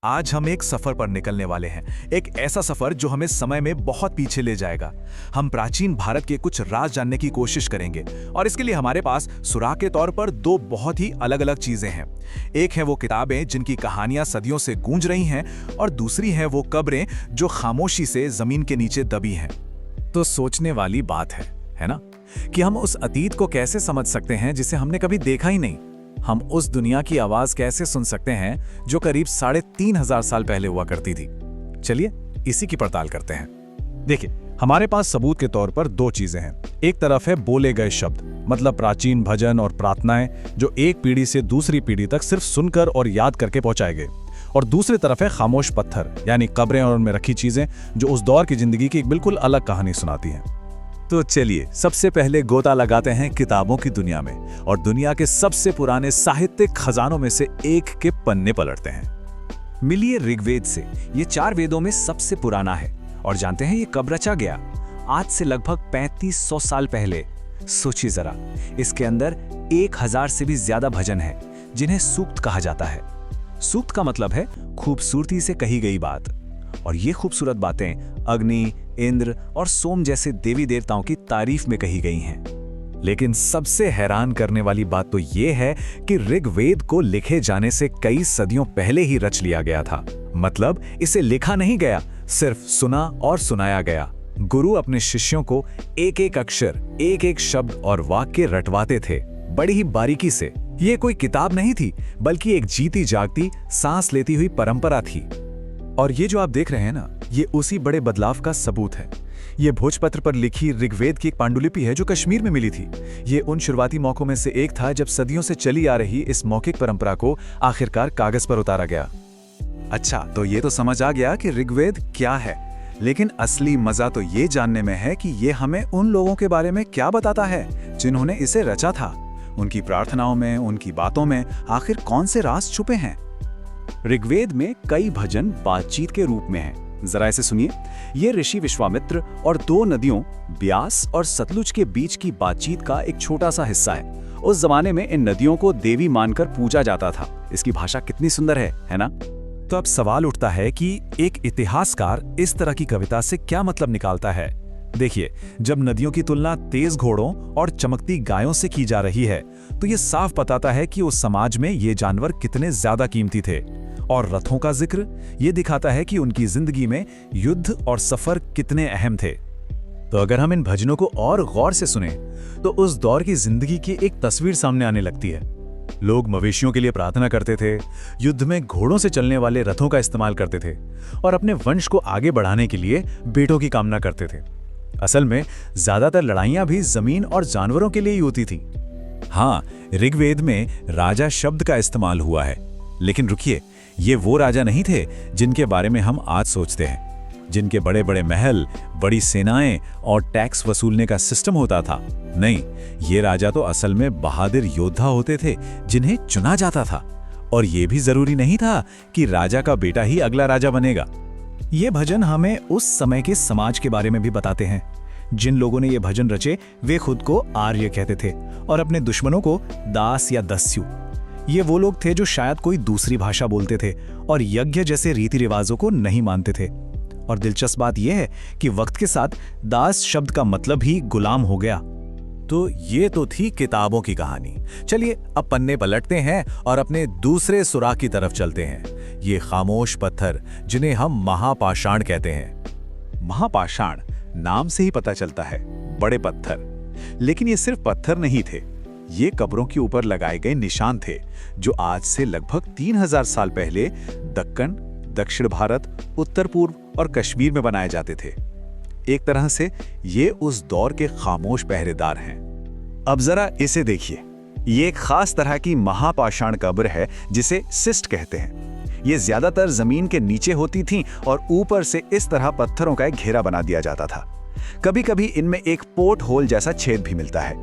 आज हम एक सफर पर निकलने वाले हैं, एक ऐसा सफर जो हमें समय में बहुत पीछे ले जाएगा। हम प्राचीन भारत के कुछ राज जानने की कोशिश करेंगे और इसके लिए हमारे पास सुराग के तौर पर दो बहुत ही अलग-अलग चीजें हैं। एक है वो किताबें जिनकी कहानियां सदियों से गूंज रही हैं और दूसरी है वो कब्रें जो खामोशी से जमीन के नीचे दबी हैं। तो सोचने वाली बात है ना, कि हम उस अतीत को कैसे समझ सकते हैं जिसे हमने कभी देखा ही नहीं। हम उस दुनिया की आवाज कैसे सुन सकते हैं जो करीब 3,500 साल पहले हुआ करती थी। चलिए इसी की पड़ताल करते हैं। देखिए, हमारे पास सबूत के तौर पर दो चीजें हैं। एक तरफ है बोले गए शब्द, मतलब प्राचीन भजन और प्रार्थनाएं जो एक पीढ़ी से दूसरी पीढ़ी तक सिर्फ सुनकर और याद करके पहुंचाए गए। और दूसरी तरफ है खामोश पत्थर, यानी कब्रें और उनमें रखी चीजें जो उस दौर की जिंदगी की एक बिल्कुल अलग कहानी सुनाती हैं। तो चलिए सबसे पहले गोता लगाते हैं किताबों की दुनिया में और दुनिया के सबसे पुराने साहित्यिक खजानों में से एक के पन्ने पलटते हैं। मिलिए ऋग्वेद से। ये 4 वेदों में सबसे पुराना है और जानते हैं ये कब रचा गया? आज से लगभग 3500 साल पहले। सोचिए जरा, इसके अंदर 1000 से भी ज्यादा भजन है जिन्हें सूक्त कहा जाता है। सूक्त का मतलब है खूबसूरती से कही गई बात, और ये खूबसूरत बातें अग्नि, इंद्र और सोम जैसे देवी देवताओं की तारीफ में कही गई हैं। लेकिन सबसे हैरान करने वाली बात तो ये है कि ऋग्वेद को लिखे जाने से कई सदियों पहले ही रच लिया गया था। मतलब इसे लिखा नहीं गया, सिर्फ सुना और सुनाया गया। गुरु अपने शिष्यों को एक एक अक्षर, एक एक शब्द और वाक्य रटवाते थे, बड़ी ही बारीकी से। ये कोई किताब नहीं थी, बल्कि एक जीती जागती, सांस लेती हुई परंपरा थी। और ये जो आप देख रहे हैं ना, ये उसी बड़े बदलाव का सबूत है। ये भोजपत्र पर लिखी ऋग्वेद की एक पांडुलिपि है जो कश्मीर में मिली थी। ये उन शुरुआती मौकों में से एक था जब सदियों से चली आ रही इस मौखिक परंपरा को आखिरकार कागज पर उतारा गया। अच्छा, तो ये तो समझ आ गया कि ऋग्वेद क्या है, लेकिन असली मजा तो ये जानने में है कि ये हमें उन लोगों के बारे में क्या बताता है जिन्होंने इसे रचा था। उनकी प्रार्थनाओं में, उनकी बातों में आखिर कौन से राज छुपे हैं। ऋग्वेद में कई भजन बातचीत के रूप में हैं। जरा इसे सुनिए। ये ऋषि विश्वामित्र और 2 नदियों ब्यास और सतलुज के बीच की बातचीत का एक छोटा सा हिस्सा है। उस जमाने में इन नदियों को देवी मानकर पूजा जाता था। इसकी भाषा कितनी सुंदर है ना? तो अब सवाल उठता है कि एक इतिहासकार इस तरह की कविता से क्या मतलब निकालता है। देखिए, जब नदियों की तुलना तेज घोड़ों और चमकती गायों से की जा रही है, तो ये साफ बताता है कि उस समाज में ये जानवर कितने ज्यादा कीमती थे। और रथों का जिक्र ये दिखाता है कि उनकी जिंदगी में युद्ध और सफर कितने अहम थे। तो अगर हम इन भजनों को और गौर से सुने, तो उस दौर की जिंदगी की एक तस्वीर सामने आने लगती है। लोग मवेशियों के लिए प्रार्थना करते थे, युद्ध में घोड़ों से चलने वाले रथों का इस्तेमाल करते थे और अपने वंश को आगे बढ़ाने के लिए बेटों की कामना करते थे। असल में ज्यादातर लड़ाइयां भी जमीन और जानवरों के लिए ही होती थी। हाँ, ऋग्वेद में राजा शब्द का इस्तेमाल हुआ है, लेकिन रुकिए, ये वो राजा नहीं थे जिनके बारे में हम आज सोचते हैं, जिनके बड़े बड़े महल, बड़ी सेनाएं और टैक्स वसूलने का सिस्टम होता था। नहीं, ये राजा तो असल में बहादुर योद्धा होते थे जिन्हें चुना जाता था। और ये भी जरूरी नहीं था कि राजा का बेटा ही अगला राजा बनेगा। ये भजन हमें उस समय के समाज के बारे में भी बताते हैं। जिन लोगों ने ये भजन रचे वे खुद को आर्य कहते थे और अपने दुश्मनों को दास या दस्यु। ये वो लोग थे जो शायद कोई दूसरी भाषा बोलते थे और यज्ञ जैसे रीति रिवाजों को नहीं मानते थे। और दिलचस्प बात यह है कि वक्त के साथ दास शब्द का मतलब ही गुलाम हो गया। तो ये तो थी किताबों की कहानी। चलिए अब पन्ने पलटते हैं और अपने दूसरे सुराग की तरफ चलते हैं। ये खामोश पत्थर जिन्हें हम महापाषाण कहते हैं। महापाषाण नाम से ही पता चलता है, बड़े पत्थर। लेकिन ये सिर्फ पत्थर नहीं थे, ये कब्रों के ऊपर लगाए गए निशान थे जो आज से लगभग 3000 साल पहले दक्कन, दक्षिण भारत, उत्तर पूर्व और कश्मीर में बनाए जाते थे। एक तरह से ये उस दौर के खामोश पहरेदार हैं। अब जरा इसे देखिए। ये एक खास तरह की महापाषाण कब्र है जिसे सिस्ट कहते हैं। ये ज्यादातर जमीन के नीचे होती थीं और ऊपर से इस तरह पत्थरों का एक घेरा बना दिया जाता था। कभी कभी इनमें एक पोर्ट होल जैसा छेद भी मिलता है।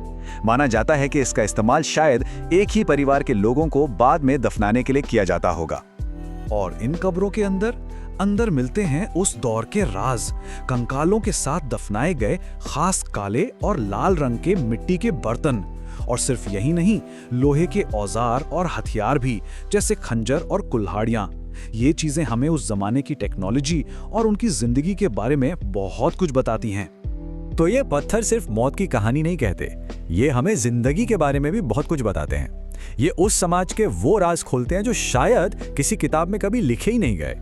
माना जाता है कि इसका इस्तेमाल शायद एक ही परिवार के लोगों को बाद में दफनाने के लिए किया जाता होगा। और इन कब्रों के अंदर मिलते हैं उस दौर के राज, कंकालों के साथ दफनाए गए खास काले और लाल रंग के मिट्टी के बर्तन। और सिर्फ यही नहीं, लोहे के औजार और हथियार भी, जैसे खंजर और कुल्हाड़ियां। ये चीजें हमें उस जमाने की टेक्नोलॉजी और उनकी जिंदगी के बारे में बहुत कुछ बताती हैं। तो ये पत्थर सिर्फ मौत की कहानी नहीं कहते, ये हमें जिंदगी के बारे में भी बहुत कुछ बताते हैं। ये उस समाज के वो राज खोलते हैं जो शायद किसी किताब में कभी लिखे ही नहीं गए।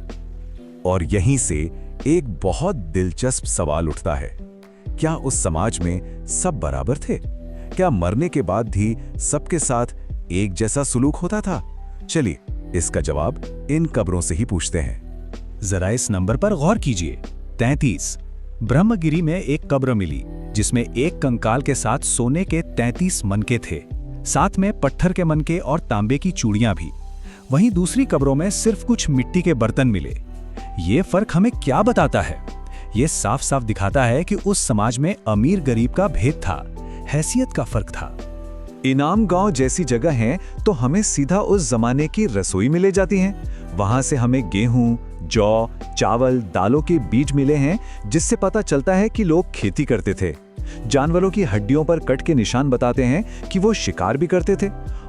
और यहीं से एक बहुत दिलचस्प सवाल उठता है, क्या उस समाज में सब बराबर थे? क्या मरने के बाद भी सबके साथ एक जैसा सुलूक होता था? चलिए इसका जवाब इन कब्रों से ही पूछते हैं। जरा इस नंबर पर गौर कीजिए, 33। ब्रह्मगिरी में एक कब्र मिली जिसमें एक कंकाल के साथ सोने के 33 मनके थे, साथ में पत्थर के मनके और तांबे की चूड़ियां भी। वहीं दूसरी कब्रों में सिर्फ कुछ मिट्टी के बर्तन मिले। ये फर्क हमें क्या बताता है? ये साफ साफ दिखाता है कि उस समाज में अमीर गरीब का भेद था, हैसियत का फर्क था। इनाम गांव जैसी जगह है तो हमें सीधा उस जमाने की रसोई मिले जाती है। वहां से हमें गेहूं, जौ, चावल, दालों के बीज मिले हैं, जिससे पता चलता है कि लोग खेती करते थे। जानवरों की हड्डियों पर कट के निशान बताते हैं कि वो शिकार भी करते थे।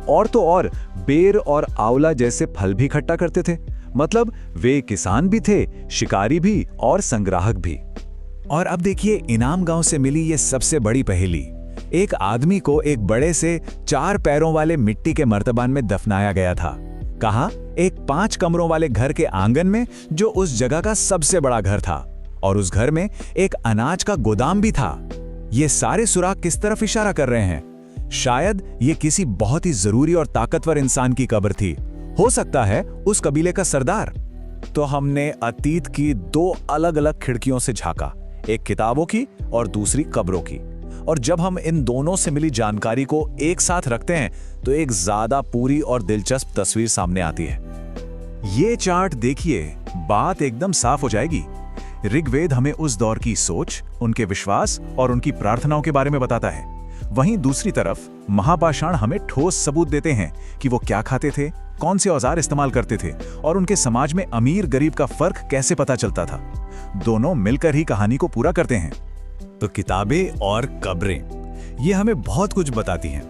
और तो और बेर और आंवला जैसे फल भी इकट्ठा करते थे। मतलब वे किसान भी थे, शिकारी भी और संग्राहक भी। और अब देखिए इनाम गांव से मिली ये सबसे बड़ी पहेली। एक आदमी को एक बड़े से 4 पैरों वाले मिट्टी के मर्तबान में दफनाया गया था। कहा एक 5 कमरों वाले घर के आंगन में, जो उस जगह का सबसे बड़ा घर था। और उस घर में एक अनाज का गोदाम भी था। ये सारे सुराग किस तरफ इशारा कर रहे हैं? शायद ये किसी बहुत ही जरूरी और ताकतवर इंसान की कब्र थी। हो सकता है उस कबीले का सरदार। तो हमने अतीत की 2 अलग-अलग खिड़कियों से झांका, एक किताबों की और दूसरी कब्रों की। और जब हम इन दोनों से मिली जानकारी को एक साथ रखते हैं तो एक ज्यादा पूरी और दिलचस्प तस्वीर सामने आती है। ये चार्ट देखिए, बात एकदम साफ हो जाएगी। ऋग्वेद हमें उस दौर की सोच, उनके विश्वास और उनकी प्रार्थनाओं के बारे में बताता है। वहीं दूसरी तरफ महापाषाण हमें ठोस सबूत देते हैं कि वो क्या खाते थे, कौन से औजार इस्तेमाल करते थे और उनके समाज में अमीर गरीब का फर्क कैसे पता चलता था। दोनों मिलकर ही कहानी को पूरा करते हैं। तो किताबें और कब्रें ये हमें बहुत कुछ बताती हैं,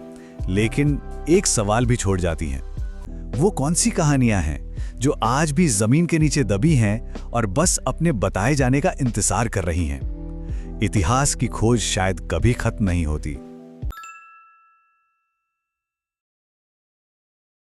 लेकिन एक सवाल भी छोड़ जाती हैं। वो कौन सी कहानियां हैं जो आज भी जमीन के नीचे दबी हैं और बस अपने बताए जाने का इंतजार कर रही हैं? इतिहास की खोज शायद कभी खत्म नहीं होती।